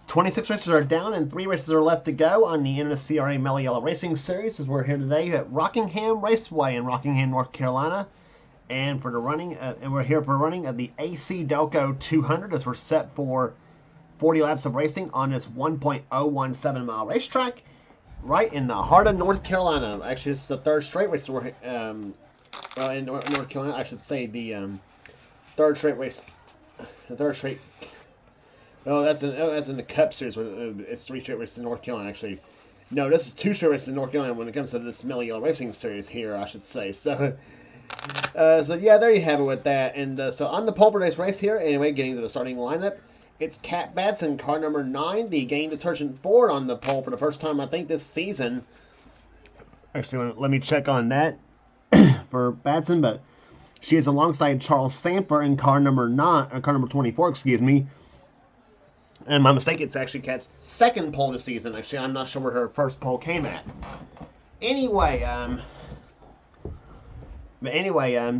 26 races are down and 3 races are left to go on the NNSCRA Mello Yello Racing Series as we're here today at Rockingham Raceway in Rockingham, North Carolina. And for the running, and we're here for running of the AC Delco 200 as we're set for 40 laps of racing on this 1.017 mile racetrack right in the heart of North Carolina. Actually, it's the third straight race we're in North Carolina. I should say the third straight race, the third straight. Oh, that's in the Cup Series. It's 3 straight races in North Carolina. Actually, no, this is 2 straight races in North Carolina when it comes to this Mello Yello Racing Series here, I should say. So, yeah, there you have it with that. And so on the pole for today's race here, anyway, getting to the starting lineup, it's Cat Batson, car number 9, the gain detergent Ford on the pole for the first time, I think, this season. Actually, let me check on that for Batson, but she is alongside Charles Samper in car number 24, excuse me. And my mistake, it's actually Kat's second pole this season. Actually, I'm not sure where her first pole came at. Anyway,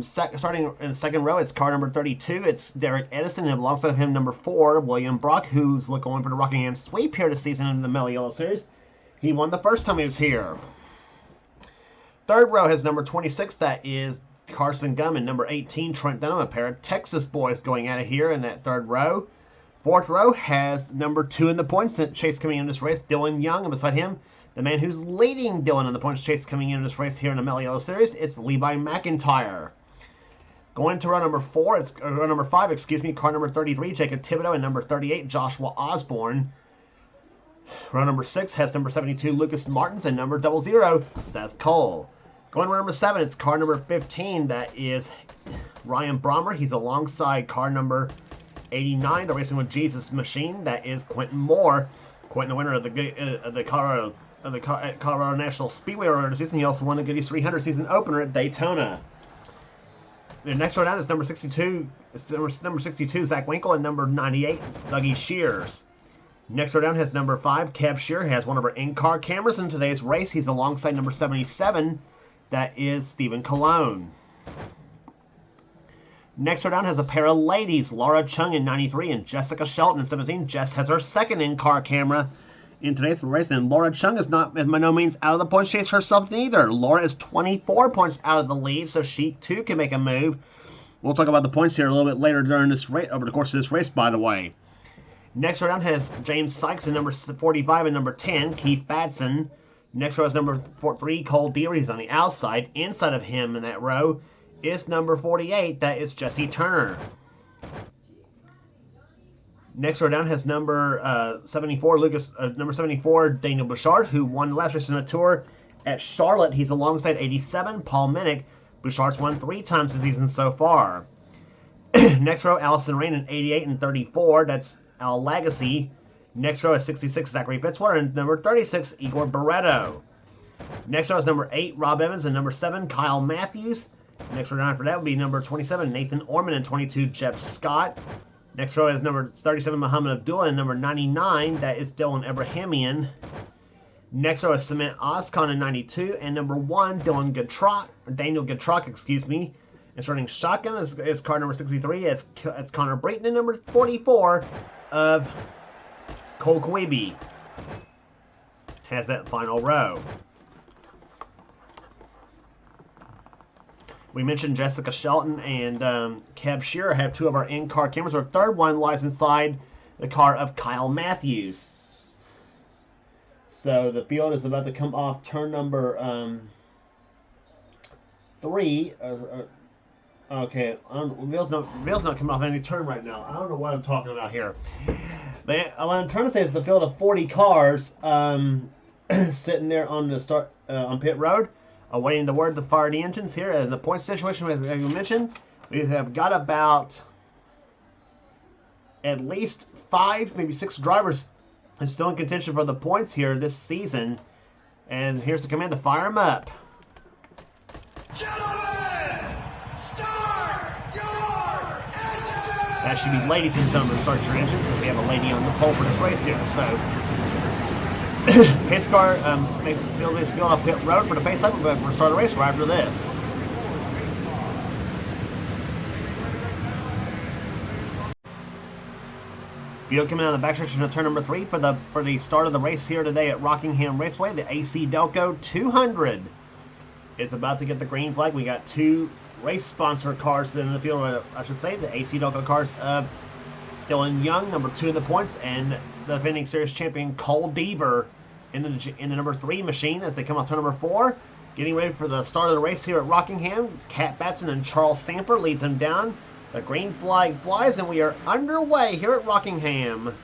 starting in the second row, it's car number 32. It's Derek Edison, and alongside of him, number 4, William Brock, who's going for the Rockingham sweep here this season in the Mello Yello Series. He won the first time he was here. Third row has number 26. That is Carson Gum, and number 18, Trent Dunham, a pair of Texas boys going at it here in that third row. Fourth row has number 2 in the points chase coming in this race, Dylan Young, and beside him, the man who's leading Dylan in the points chase coming in this race here in the Mello Yello Series, it's Levi Mcintyre. Going to row number 5, excuse me, car number 33, Jacob Thibodeau, and number 38, Joshua Osborne. Row number 6 has number 72, Lucas Martins, and number 00, Seth Cole. Going to row number 7, it's car number 15, that is Ryan Brommer. He's alongside car number 89, the Racing with Jesus machine, that is Quentin Moore. Quentin, the winner of the Colorado National Speedway earlier season. He also won the Goodies 300 season opener at Daytona. The next row down is number 62. Number 62, Zach Winkle, and number 98, Dougie Shears. Next row down has number 5, Kev Shear. He has one of our in-car cameras in today's race. He's alongside number 77. That is Stephen Colon. Next row down has a pair of ladies, Laura Chung in 93 and Jessica Shelton in 17. Jess has her second in-car camera in today's race, and Laura Chung is not by no means out of the points chase herself neither. Laura is 24 points out of the lead, so she too can make a move. We'll talk about the points here a little bit later during this race, over the course of this race, by the way. Next row down has James Sykes in number 45 and number 10, Keith Batson. Next row is number 3, Cole Deary. He's on the outside. Inside of him in that row is number 48. That is Jesse Turner. Next row down has number 74, number 74, Daniel Bouchard, who won the last race in the tour at Charlotte. He's alongside 87, Paul Minnick. Bouchard's won 3 times this season so far. Next row, Allison Rain in 88 and 34. That's Al Lagacy. Next row is 66, Zachary Fitzwater, and number 36, Igor Barreto. Next row is number 8, Rob Evans, and number 7, Kyle Matthews. Next row down after that would be number 27, Nathan Orman, and 22, Jeff Scott. Next row is number 37, Muhammad Abdullah, and number 99, that is Dylan Ebrahimian. Next row is Cement Oscon in 92, and number 1, Daniel Gatrock, excuse me. And starting shotgun is car number 63, it's Connor Brayton, and number 44 of Cole Kwiebe has that final row. We mentioned Jessica Shelton and Kev Shearer have 2 of our in-car cameras. Our third one lies inside the car of Kyle Matthews. So the field is about to come off turn number 3. Okay, Bill's not coming off any turn right now. I don't know what I'm talking about here. But what I'm trying to say is the field of 40 cars sitting there on the on pit road, awaiting the word to fire the engines here. And the point situation, as we mentioned, we have got about at least 5, maybe 6 drivers and still in contention for the points here this season. And here's the command to fire them up. Gentlemen, start your engines! That should be, ladies and gentlemen, start your engines, because we have a lady on the pole for this race here. So, pace car makes this field off pit road for the pace up, but we're going to start the race right after this. Field coming out of the backstretch into turn number 3 for the start of the race here today at Rockingham Raceway. The AC Delco 200 is about to get the green flag. We got 2 race sponsor cars in the field, I should say. The AC Delco cars of Dylan Young, number 2 in the points, and the defending series champion Cole Deaver in the number 3 machine as they come out turn number 4. Getting ready for the start of the race here at Rockingham. Cat Batson and Charles Sanford leads him down. The green flag flies, and we are underway here at Rockingham.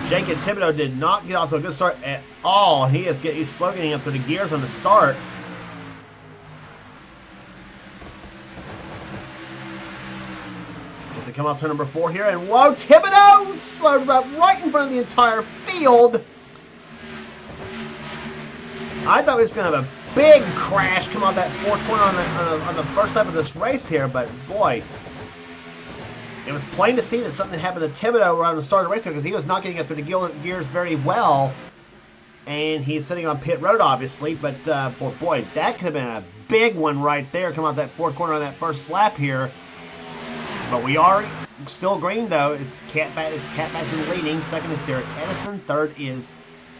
Jacob Thibodeau did not get off to a good start at all. He's slow getting up to the gears on the start. As they come out turn number 4 here, and whoa, Thibodeau slowed up right in front of the entire field. I thought he was going to have a big crash come out that fourth corner on the first lap of this race here, but boy, it was plain to see that something happened to Thibodeau around the start of the race because he was not getting up to the gears very well. And he's sitting on pit road, obviously. But, boy, that could have been a big one right there. Come out that fourth corner on that first lap here. But we are still green, though. It's Cat Batson leading. Second is Derek Edison. Third is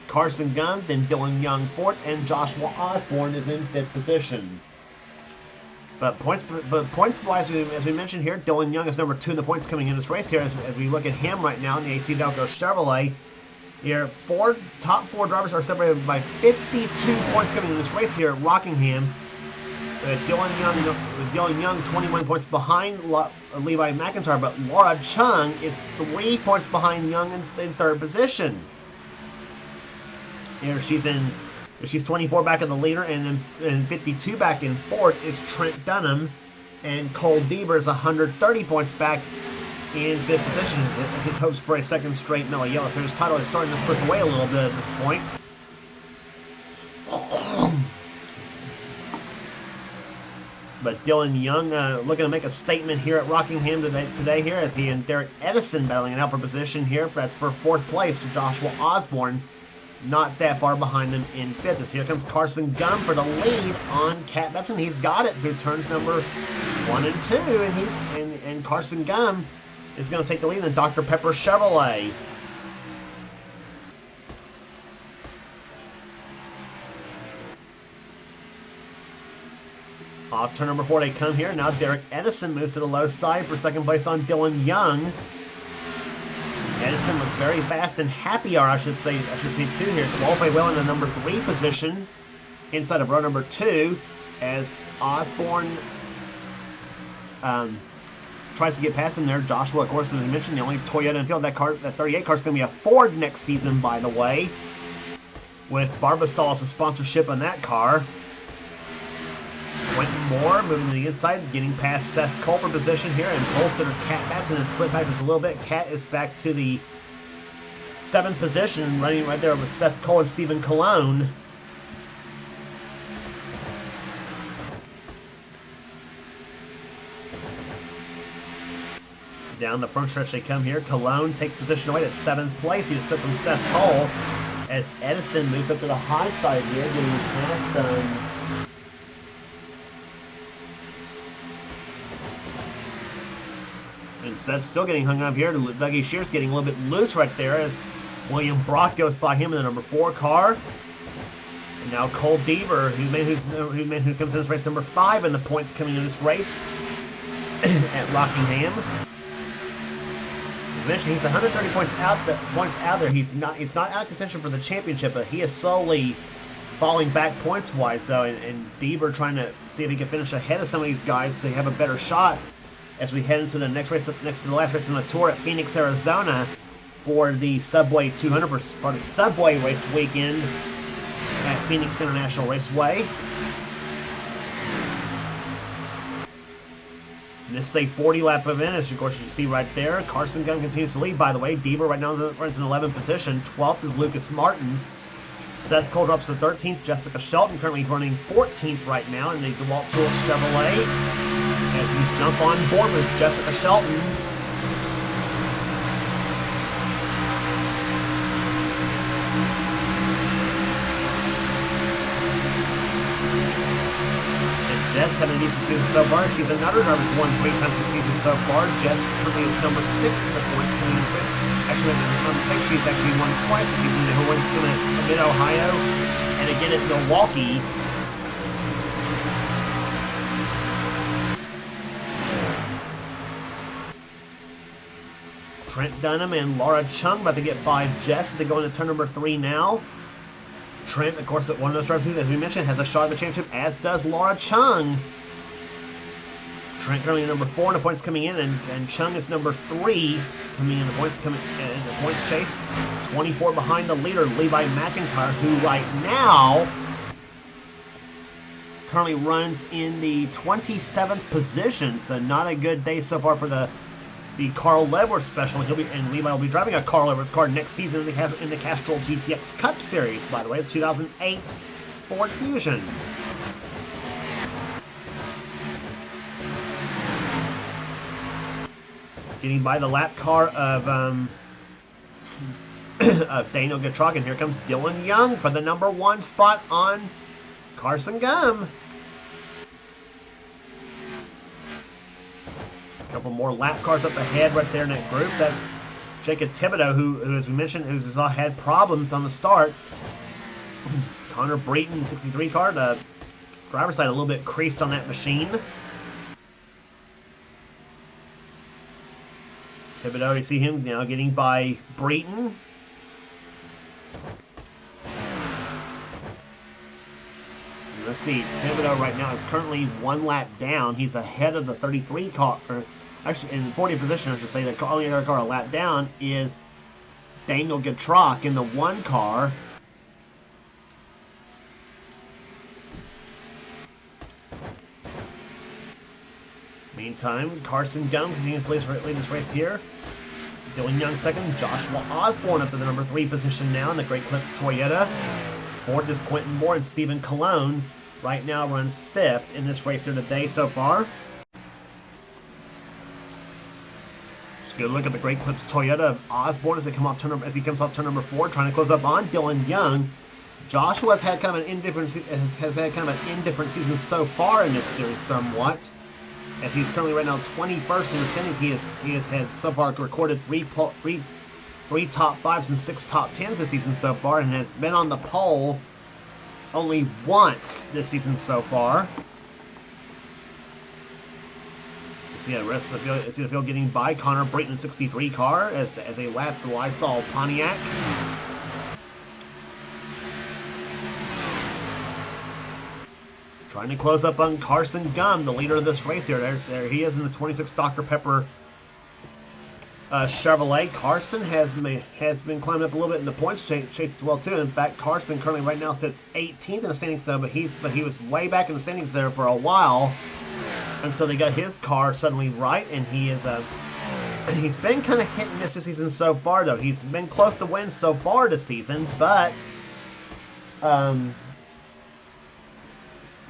Carson Gunn. Then Dylan Young fourth. And Joshua Osborne is in 5th position. But points-wise, as we mentioned here, Dylan Young is number 2 in the points coming in this race here. As we look at him right now in the AC Delco Chevrolet, here, top 4 drivers are separated by 52 points coming in this race here at Rockingham. Dylan Young 21 points behind Levi Mcintyre, but Laura Chung is 3 points behind Young in 3rd position. Here she's 24 back in the leader, and 52 back in 4th is Trent Dunham, and Cole Deaver is 130 points back in 5th position as his hopes for a 2nd straight Mello Yello Series title is starting to slip away a little bit at this point. But Dylan Young looking to make a statement here at Rockingham today here as he and Derek Edison battling an upper position here. That's for 4th place to Joshua Osborne. Not that far behind him in 5th. As here comes Carson Gunn for the lead on Cat Batson. He's got it through turns number 1 and 2, and Carson Gunn is going to take the lead in Dr. Pepper Chevrolet. Off turn number 4 they come here. Now Derek Edison moves to the low side for 2nd place on Dylan Young. Edison was very fast and happy, or I should say too here. Qualify well in the number 3 position inside of row number 2 as Osborne tries to get past him there. Joshua, of course, as we mentioned, the only Toyota in field. That 38 car is going to be a Ford next season, by the way, with Barbasol as a sponsorship on that car. Quentin Moore moving to the inside, getting past Seth Cole for position here, and pole sitter Cat Batson has slipped back just a little bit. Cat is back to the 7th position, running right there with Seth Cole and Stephen Cologne. Down the front stretch they come here. Cologne takes position away at 7th place. He just took from Seth Cole as Edison moves up to the high side here, getting past and Seth's still getting hung up here. Dougie Shear's getting a little bit loose right there as William Brock goes by him in the number 4 car. And now Cole Deaver, who comes in this race number 5 in the points coming in this race at Rockingham. Eventually, he's 130 points out there. He's not out of contention for the championship, but he is slowly falling back points-wise. So, and Deaver trying to see if he can finish ahead of some of these guys to have a better shot as we head into the next to the last race on the tour at Phoenix, Arizona, for the Subway 200 for the Subway race weekend at Phoenix International Raceway. And this is a 40-lap event, as of course you see right there. Carson Gunn continues to lead, by the way. Deaver right now runs in 11th position. 12th is Lucas Martins. Seth Cole drops to 13th. Jessica Shelton currently running 14th right now in the DeWalt Tool Chevrolet. As we jump on board with Jessica Shelton. Jess having a decent season so far. She's another driver who's won 3 times this season so far. Jess currently is number 6 in the points coming into this. Actually, number 6, she's actually won twice this season. Her wins coming at Mid-Ohio and again at Milwaukee. Trent Dunham and Laura Chung about to get by Jess as they go into turn number 3 now. Trent, of course, one of those drivers, as we mentioned, has a shot at the championship, as does Laura Chung. Trent currently number 4 in the points coming in, and Chung is number 3 coming in the points chase. 24 behind the leader, Levi Mcintyre, who right now currently runs in the 27th position. So not a good day so far for the Carl Edwards special. And Levi will be driving a Carl Edwards car next season in the Castrol GTX Cup Series, by the way, 2008 Ford Fusion. Getting by the lap car of Daniel Getrog, and here comes Dylan Young for the number 1 spot on Carson Gum. A couple more lap cars up ahead right there in that group. That's Jacob Thibodeau, who as we mentioned, who's had problems on the start. Connor Brayton, 63 car. The driver's side a little bit creased on that machine. Thibodeau, you see him now getting by Brayton. Let's see, Thibodeau right now is currently 1 lap down. He's ahead of the 33 car, or actually in 40th position, I should say. The only other car a lap down is Daniel Getrog in the 1 car. Meantime, Carson Gum continues to lead this race here. Dylan Young second, Joshua Osborne up to the number 3 position now in the Great Clips Toyota. 4th is Quentin Moore, and Stephen Colon right now runs 5th in this race here today so far. Just a good look at the Great Clips Toyota of Osborne as he comes off turn number 4, trying to close up on Dylan Young. Joshua has had kind of an indifferent season so far in this series somewhat, as he's currently right now 21st in the standings. He has had so far recorded 3 top 5s and 6 top 10s this season so far, and has been on the pole only once this season so far. You see the rest of the field getting by Connor Brayton, 63 car, as they lap the Lysol Pontiac. Trying to close up on Carson Gum, the leader of this race here. There he is in the 26 Dr. Pepper Chevrolet. Carson has been climbing up a little bit in the points chase as well too. In fact, Carson currently right now sits 18th in the standings though, but he was way back in the standings there for a while until they got his car suddenly right, and he's been kind of hit and miss this season so far though. He's been close to wins so far this season, but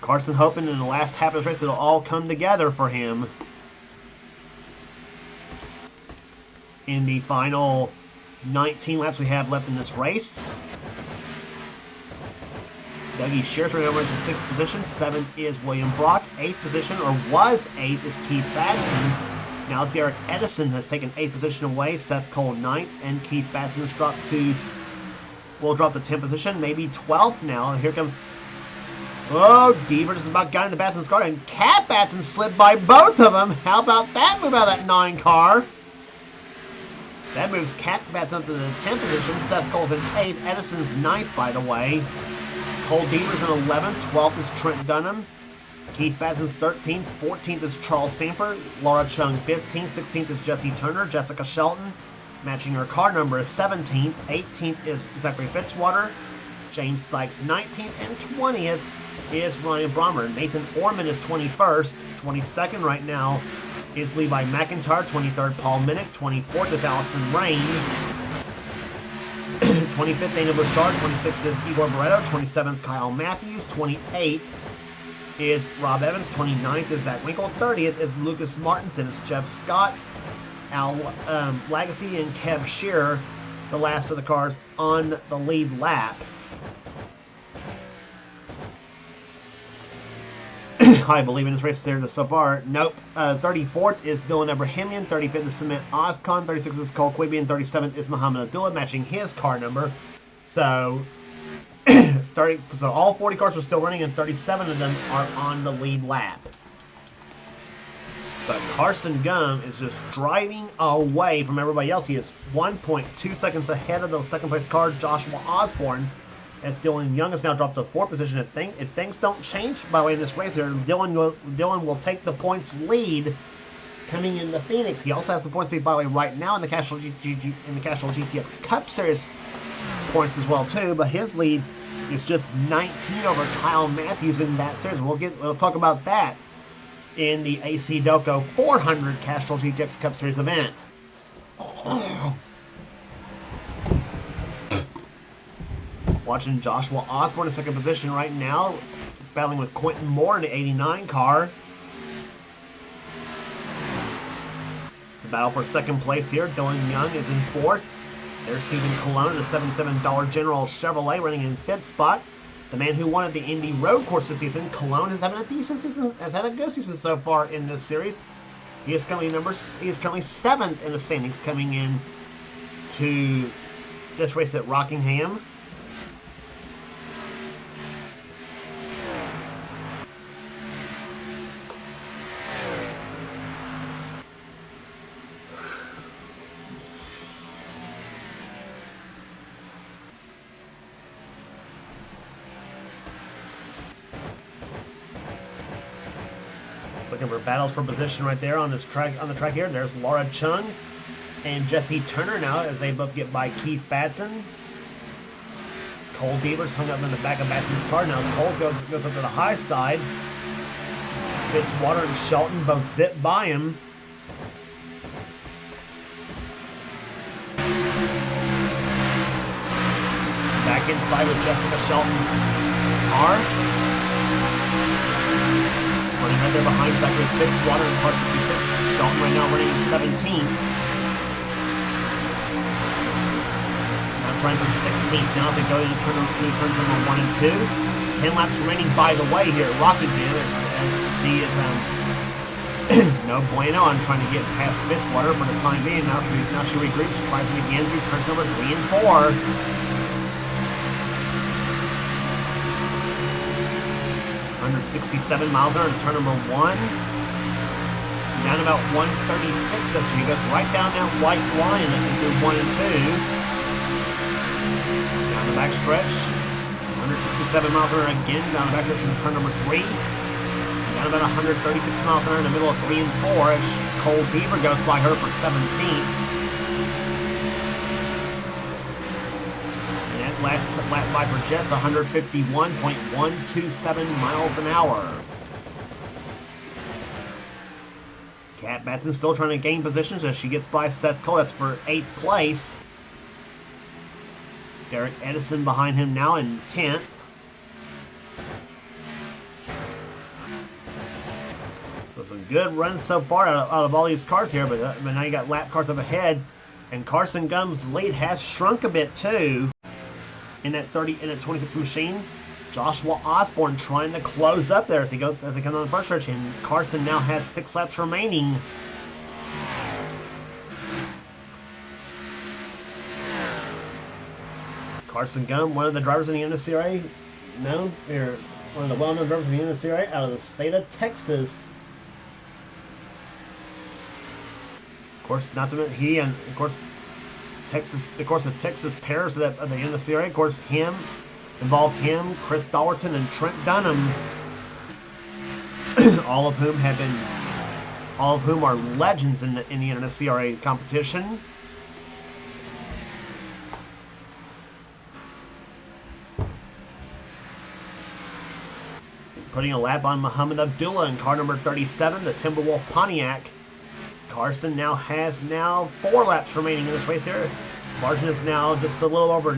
Carson hoping in the last half of this race it'll all come together for him in the final 19 laps we have left in this race. Dougie Shears right now runs in 6th position. 7th is William Brock. 8th position, or was 8th, is Keith Batson. Now Derek Edison has taken 8th position away. Seth Cole 9th, and Keith Batson has will drop to 10th position, maybe 12th now. Here comes Deaver just about got in the Batson's car, and Cat Batson slid by both of them. How about that move out of that 9 car? That moves Cat Batson up to the 10th position. Seth Cole's in 8th. Edison's 9th, by the way. Cole Deaver's in 11th. 12th is Trent Dunham. Keith Batson's 13th. 14th is Charles Sanford. Laura Chung 15th. 16th is Jesse Turner. Jessica Shelton, matching her car number, is 17th. 18th is Zachary Fitzwater. James Sykes 19th. And 20th is Ryan Brommer. Nathan Orman is 21st. 22nd right now is Levi Mcintyre. 23rd, Paul Minnick. 24th is Allison Rain. 25th, Daniel Bouchard. 26th is Igor Barreto. 27th, Kyle Matthews. 28th is Rob Evans. 29th is Zach Winkle. 30th is Lucas Martinson. It's Jeff Scott, Al Lagacy, and Kev Shearer, the last of the cars on the lead lap. I believe in this race there so far. Nope. 34th is Dylan Abrahamian. 35th is Cement Oscon. 36th is Cole Quibian. 37th is Muhammad Abdullah, matching his car number. So, so all 40 cars are still running, and 37 of them are on the lead lap. But Carson Gum is just driving away from everybody else. He is 1.2 seconds ahead of the second place car, Joshua Osborne, as Dylan Young has now dropped to 4th position. If things don't change by the way in this race here, Dylan will take the points lead coming into Phoenix. He also has the points lead by the way right now in the Castrol GTX Cup Series points as well too. But his lead is just 19 over Kyle Matthews in that series. We'll talk about that in the AC Delco 400 Castrol GTX Cup Series event. Watching Joshua Osborne in second position right now, battling with Quentin Moore in the 89 car. It's a battle for second place here. Dylan Young is in 4th. There's Stephen Colon in the $77 General Chevrolet running in 5th spot. The man who won at the Indy Road Course this season, Cologne, is having a decent season, has had a good season so far in this series. He is currently 7th in the standings coming in to this race at Rockingham. Looking for battles for position right there on the track here. There's Laura Chung and Jesse Turner now as they both get by Keith Batson. Cole Beaver's hung up in the back of Batson's car. Now Cole goes up to the high side. Fitzwater and Shelton both zip by him. Back inside with Jessica Shelton's car. Running right there behind Zachary Fitzwater in car 66. Shelton right now running 17th. Now trying for 16th now as they go into turn number 1 and 2. 10 laps remaining by the way here at Rockingham as she is no bueno on trying to get past Fitzwater for the time being. Now she regroups, tries it again through turns number 3 and 4. 167 miles an hour in turn number 1. Down about 136 as she goes right down that white line through 1 and 2. Down the back stretch. 167 miles an hour again down the back stretch in turn number 3. Down about 136 miles an hour in the middle of 3 and 4 as Cole Beaver goes by her for 17th. Last lap by for Jess, 151.127 miles an hour. Kat Batson still trying to gain positions as she gets by Seth Cole. That's for 8th place. Derek Edison behind him now in 10th. So some good runs so far out of all these cars here, but now you got lap cars up ahead. And Carson Gum's lead has shrunk a bit too. In that 26 machine, Joshua Osborne trying to close up there as they come on the front stretch, and Carson now has 6 laps remaining. Carson Gum, one of the drivers in the NNSCRA, one of the well-known drivers in the NNSCRA out of the state of Texas. Of course, not to mention he and of course. The Texas Terrors of the NNSCRA, of course, involved him, Chris Dollerton, and Trent Dunham, all of whom are legends in the NNSCRA competition. Putting a lap on Muhammad Abdullah in car number 37, the Timberwolf Pontiac. Carson now has 4 laps remaining in this race here. Margin is now just a little over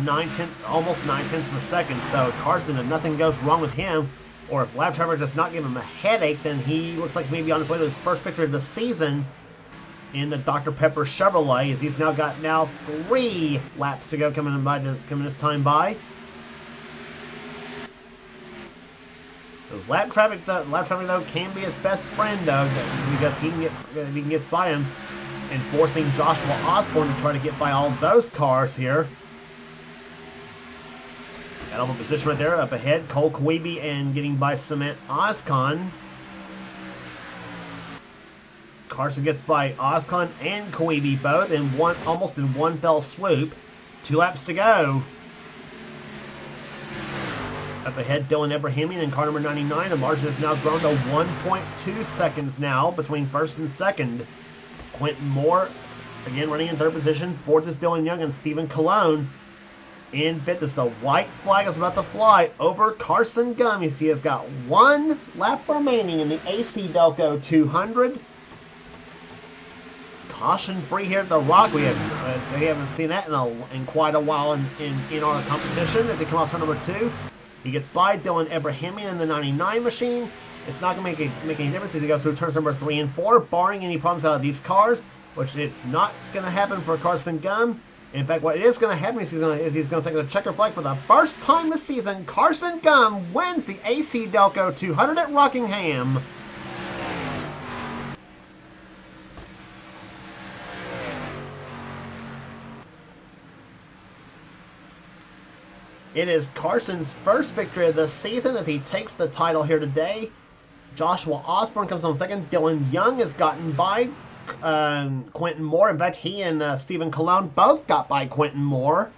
almost 9/10 of a second. So Carson, if nothing goes wrong with him, or if lap driver does not give him a headache, then he looks like maybe on his way to his first victory of the season in the Dr. Pepper Chevrolet, as he's now got 3 laps to go coming this time by. Those lap traffic though can be his best friend though, because he can get by him, and forcing Joshua Osborne to try to get by all those cars here. Got off a position right there up ahead. Cole Kwiebe and getting by Cement Oscon. Carson gets by Oscon and Kwiebe both in almost in one fell swoop. 2 laps to go. Up ahead, Dylan Abrahamian in car number 99. The margin has now grown to 1.2 seconds now between first and second. Quentin Moore, again running in third position. Fourth is Dylan Young and Stephen Colon. In fifth is the white flag is about to fly over Carson Gum. He has got 1 lap remaining in the AC Delco 200. Caution free here at the Rock. We haven't seen that in quite a while in our competition as he comes off turn number 2. He gets by Dylan Abrahamian in the 99 machine. It's not going to make any difference as he goes through turns number 3 and 4, barring any problems out of these cars, which it's not going to happen for Carson Gum. In fact, what is going to happen is he's going to take the checker flag for the first time this season. Carson Gum wins the AC Delco 200 at Rockingham. It is Carson's first victory of the season as he takes the title here today. Joshua Osborne comes on second. Dylan Young has gotten by Quentin Moore. In fact, he and Stephen Colon both got by Quentin Moore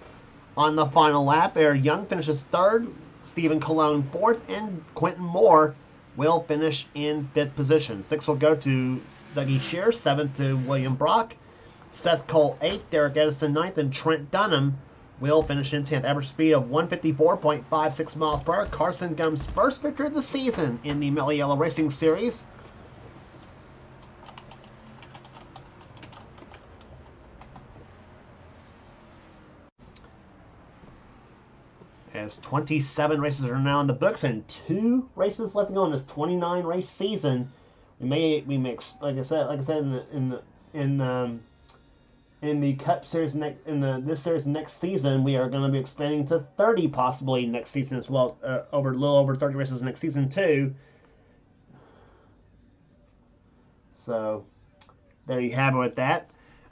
on the final lap. Young finishes third, Stephen Colon fourth, and Quentin Moore will finish in fifth position. Sixth will go to Dougie Shear, seventh to William Brock, Seth Cole eighth, Derek Edison ninth, and Trent Dunham will finish in 10th. Average speed of 154.56 miles per hour. Carson Gum's first victory of the season in the Mello Yello Racing Series. As 27 races are now in the books and 2 races left to go in this 29 race season, we may like I said in the Cup Series this series next season, we are going to be expanding to 30 possibly next season as well, a little over 30 races next season too. So there you have it with that.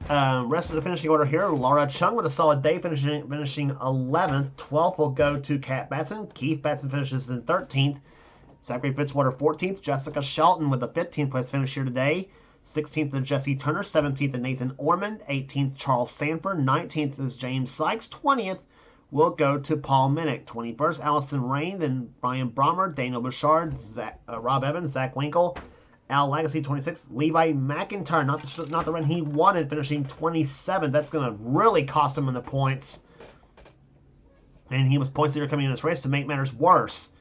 Rest of the finishing order here: Laura Chung with a solid day, finishing 11th. 12th will go to Kat Batson. Keith Batson finishes in 13th. Zachary Fitzwater 14th. Jessica Shelton with the 15th place finish here today. 16th is Jesse Turner, 17th is Nathan Ormond, 18th Charles Sanford, 19th is James Sykes, 20th will go to Paul Minnick, 21st Allison Rain, then Brian Brommer, Daniel Bouchard, Rob Evans, Zach Winkle, Al Lagacy 26th, Levi McIntyre, not the run he wanted, finishing 27th. That's going to really cost him in the points. And he was points leader coming in this race to make matters worse.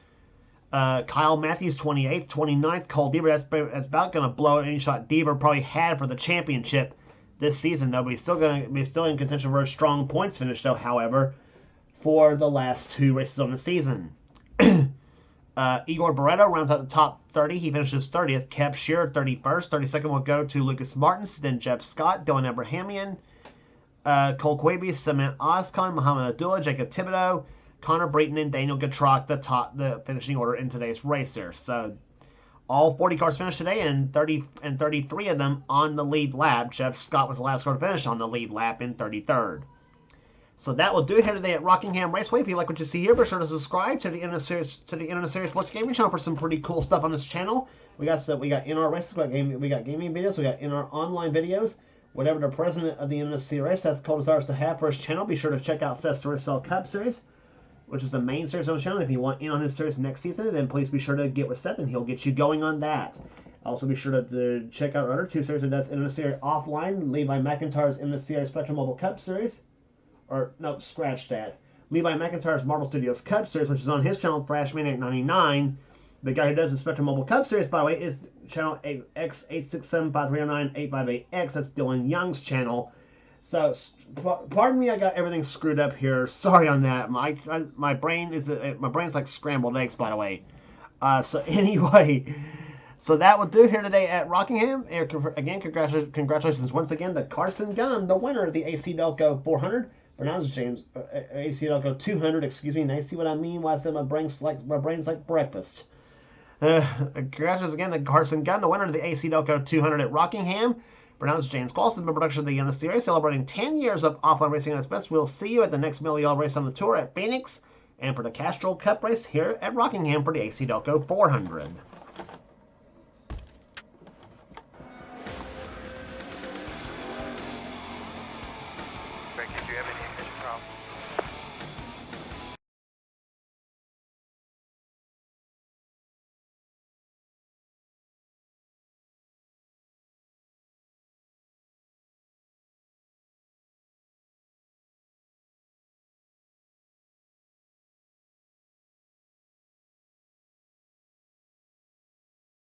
Kyle Matthews 28th, 29th, Cole Deaver. That's about going to blow any shot Deaver probably had for the championship this season, though. But he's still in contention for a strong points finish, though. However, for the last 2 races of the season, Igor Barreto rounds out the top 30. He finishes 30th. Kev Shearer 31st. 32nd will go to Lucas Martins, then Jeff Scott, Dylan Abrahamian, Cole Kwiebe, Cement Oscon, Muhammad Abdullah, Jacob Thibodeau, Connor Brayton, and Daniel Gatrock the finishing order in today's race here. So all 40 cars finished today, and 33 of them on the lead lap. Jeff Scott was the last car to finish on the lead lap in 33rd. So that will do it here today at Rockingham Raceway. If you like what you see here, be sure to subscribe to the NNSCRA Sports Gaming Channel for some pretty cool stuff on this channel. We got NR races, we got gaming videos, we got NR online videos. Whatever the president of the NNSCRA, Seth Cole, desires to have for his channel, be sure to check out Seth's Cell Cup Series, which is the main series on the channel. If you want in on his series next season, then please be sure to get with Seth and he'll get you going on that. Also be sure to check out our other 2 series, and that's NNSCRA Offline, Levi McIntyre's NNSCRA Spectrum Mobile Cup Series. Or, no, scratch that. Levi McIntyre's Marvel Studios Cup Series, which is on his channel, ThrashManiac99. The guy who does the Spectrum Mobile Cup Series, by the way, is channel X8675398588X. That's Dylan Young's channel. So, pardon me, I got everything screwed up here. Sorry on that. My brain's like scrambled eggs, by the way. So anyway, so that will do here today at Rockingham. Again, congratulations once again to Carson Gum, the winner of the AC Delco 400. For now, it's James AC Delco 200. Excuse me. Now you see what I mean? Why I said my brain's like breakfast. Congratulations again to Carson Gunn, the winner of the AC Delco 200 at Rockingham. Pronounced James Clausen, the production of the NNSCRA, celebrating 10 years of offline racing at its best. We'll see you at the next Mello race on the tour at Phoenix, and for the Castrol Cup race here at Rockingham for the AC Delco 400.